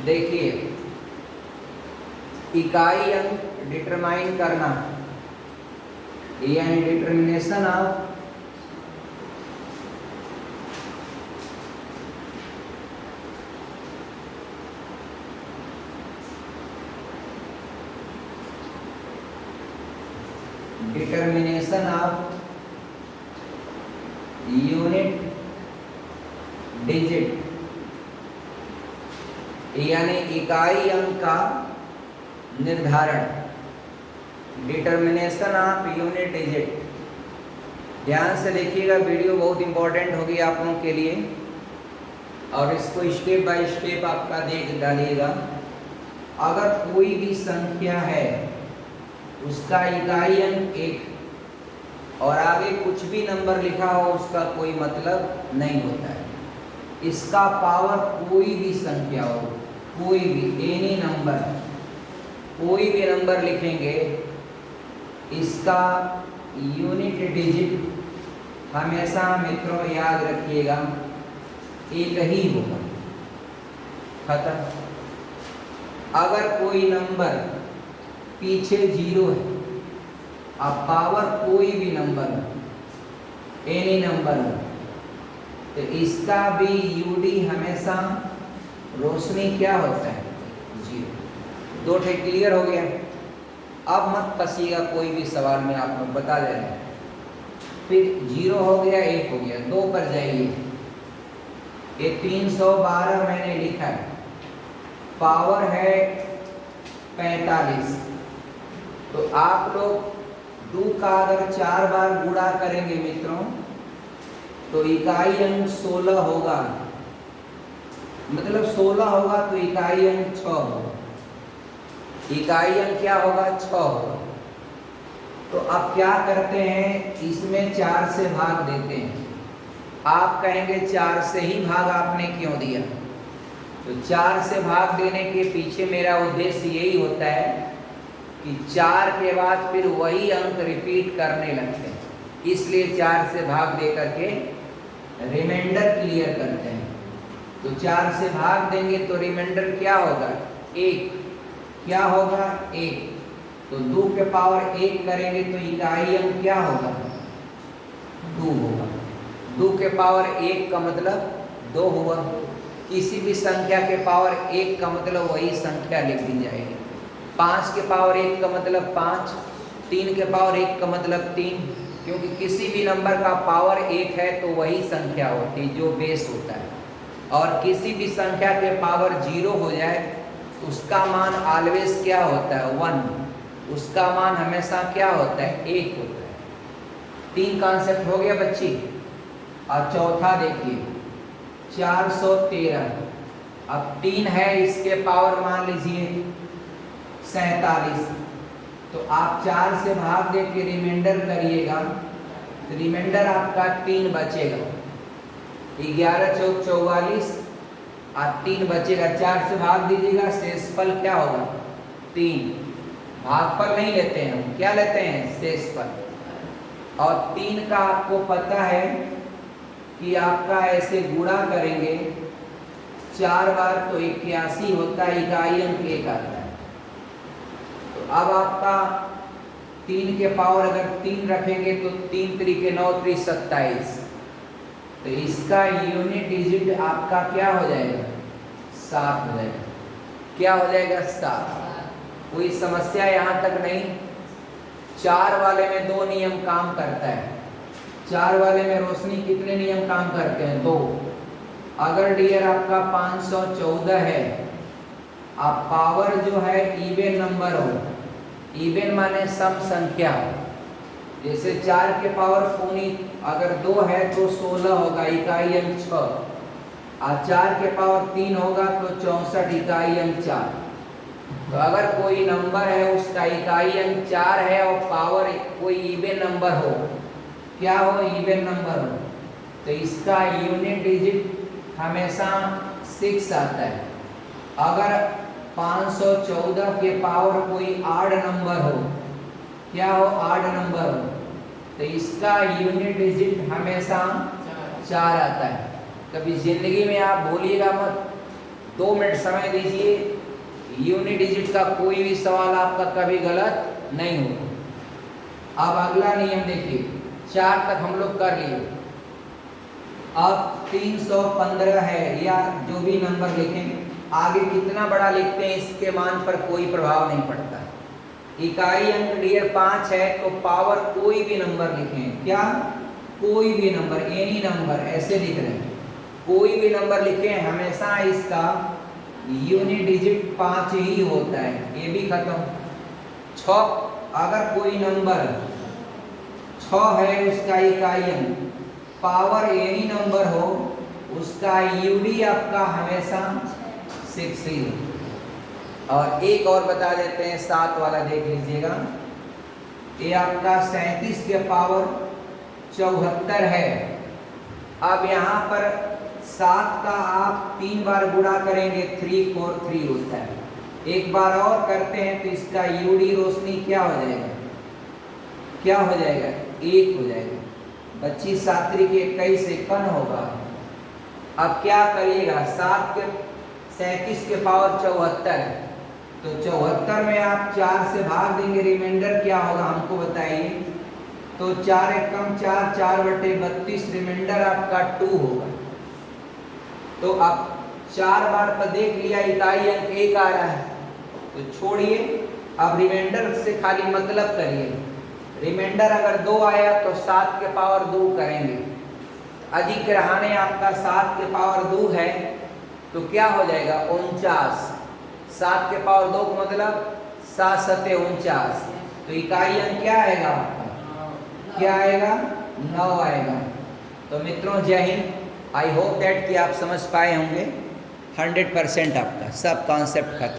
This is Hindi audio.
देखिए, इकाई अंक डिटरमाइन करना यानी डिटर्मिनेशन ऑफ यूनिट डिजिट यानी इकाई अंक का निर्धारण, डिटर्मिनेशन ऑफ यूनिट डिजिट। ध्यान से देखिएगा, वीडियो बहुत इंपॉर्टेंट होगी आप लोगों के लिए और इसको स्टेप बाय स्टेप आपका देख डालिएगा। अगर कोई भी संख्या है उसका इकाई अंक 1 और आगे कुछ भी नंबर लिखा हो उसका कोई मतलब नहीं होता है। इसका पावर कोई भी संख्या हो, कोई भी एनी नंबर, कोई भी नंबर लिखेंगे इसका यूनिट डिजिट हमेशा मित्रों याद रखिएगा एक ही होगा। खत्म। अगर कोई नंबर पीछे 0 है, अब पावर कोई भी नंबर एनी नंबर हो, तो इसका भी यूडी हमेशा रोशनी क्या होता है 0। 2 ठे क्लियर हो गया। अब मत फंसिएगा कोई भी सवाल में, आप लोग बता दे रहे हैं। फिर 0 हो गया, 1 हो गया, 2 पर जाइए। ये 312 मैंने लिखा है, पावर है 45। तो आप लोग 2 का अगर 4 बार गुणा करेंगे मित्रों तो इकाई अंक 16 होगा। मतलब 16 होगा तो इकाई अंक 6 होगा। इकाई अंक क्या होगा 6 होगा। तो अब क्या करते हैं, इसमें 4 से भाग देते हैं। आप कहेंगे 4 से ही भाग आपने क्यों दिया? तो 4 से भाग देने के पीछे मेरा उद्देश्य यही होता है कि 4 के बाद फिर वही अंक रिपीट करने लगते हैं, इसलिए 4 से भाग दे करके रिमाइंडर क्लियर करते हैं। तो 4 से भाग देंगे तो रिमाइंडर क्या होगा 1। क्या होगा 1। तो 2 के पावर 1 करेंगे तो इकाई अंक क्या होगा 2 होगा। 2 के पावर 1 का मतलब 2 हुआ। किसी भी संख्या के पावर 1 का मतलब वही संख्या लिख दी जाएगी। 5 के पावर 1 का मतलब 5, 3 के पावर 1 का मतलब 3, क्योंकि किसी भी नंबर का पावर 1 है तो वही संख्या होती है जो बेस होता है। और किसी भी संख्या के पावर 0 हो जाए उसका मान ऑलवेज क्या होता है 1। उसका मान हमेशा क्या होता है 1 होता है। 3 कॉन्सेप्ट हो गया बच्ची। और चौथा देखिए 413। अब 3 है, इसके पावर मान लीजिए 47। तो आप 4 से भाग दे के रिमाइंडर करिएगा तो रिमाइंडर आपका 3 बचेगा। 11 चौक 44 और 3 बचेगा। 4 से भाग दीजिएगा, शेषफल क्या होगा 3। भागफल नहीं लेते हैं हम, क्या लेते हैं शेषफल। और 3 का आपको पता है कि आपका ऐसे गुणा करेंगे 4 बार तो 81 होता है, इकाई अंक 1 आता है। तो अब आपका 3 के पावर अगर 3 रखेंगे तो 3 3 9 3 27। तो इसका यूनिट डिजिट आपका क्या हो जाएगा 7 हो जाएगा। क्या हो जाएगा 7। कोई समस्या यहाँ तक नहीं। 4 वाले में 2 नियम काम करता है। 4 वाले में रोशनी कितने नियम काम करते हैं 2। अगर डियर आपका 514 है, आप पावर जो है इवन नंबर हो, इवन माने सम संख्या हो। जैसे 4 के पावर पौनी अगर 2 है तो 16 होगा, इकाई अंक 6। और 4 के पावर 3 होगा तो 64, इकाई अंक 4। तो अगर कोई नंबर है उसका इकाई अंक 4 है और पावर कोई इवन नंबर हो, क्या हो इवन नंबर हो, तो इसका यूनिट डिजिट हमेशा 6 आता है। अगर 514 के पावर कोई आड नंबर हो, क्या हो आड नंबर हो, तो इसका यूनिट डिजिट हमेशा 4 आता है। कभी जिंदगी में आप बोलिएगा मत 2 मिनट समय दीजिए, यूनिट डिजिट का कोई भी सवाल आपका कभी गलत नहीं होगा। अब अगला नियम देखिए, 4 तक हम लोग कर लिए। अब 315 है या जो भी नंबर लिखें, आगे कितना बड़ा लिखते हैं इसके मान पर कोई प्रभाव नहीं पड़ता। इकाई अंक डियर 5 है तो पावर कोई भी नंबर लिखें, क्या कोई भी नंबर, एनी नंबर ऐसे लिख रहे हैं, कोई भी नंबर लिखें, हमेशा इसका यूनिट डिजिट 5 ही होता है। ये भी खत्म। 6 अगर कोई नंबर 6 है उसका इकाई अंक, पावर एनी नंबर हो उसका यूडी आपका हमेशा 6 ही हो। और एक और बता देते हैं, 7 वाला देख लीजिएगा, ये आपका 37 के पावर 74 है। अब यहाँ पर 7 का आप 3 बार गुणा करेंगे, 343 होता है। एक बार और करते हैं तो इसका यूडी रोशनी क्या हो जाएगा, क्या हो जाएगा, 1 हो जाएगा। 25 सात्रिक 21 सेकंड होगा। अब क्या करिएगा, 7 के 37 के पावर 74 है तो 74 में आप 4 से भाग देंगे, रिमाइंडर क्या होगा हमको बताइए। तो 4 एक कम 4, 4/32, रिमाइंडर आपका 2 होगा। तो अब 4 बार पर देख लिया इकाई अंक 1 आ रहा है तो छोड़िए, अब रिमाइंडर से खाली मतलब करिए। रिमाइंडर अगर 2 आया तो 7 के पावर 2 करेंगे। अधिक रहने आपका 7 के पावर 2 है तो क्या हो जाएगा, 49। 7 के पावर 2 का मतलब 7 सत्ते 49। तो इकाई अंक क्या आएगा आपका, क्या आएगा, 9 आएगा। तो मित्रों जय हिंद। आई होप दैट कि आप समझ पाए होंगे। 100% आपका सब कॉन्सेप्ट खत्म।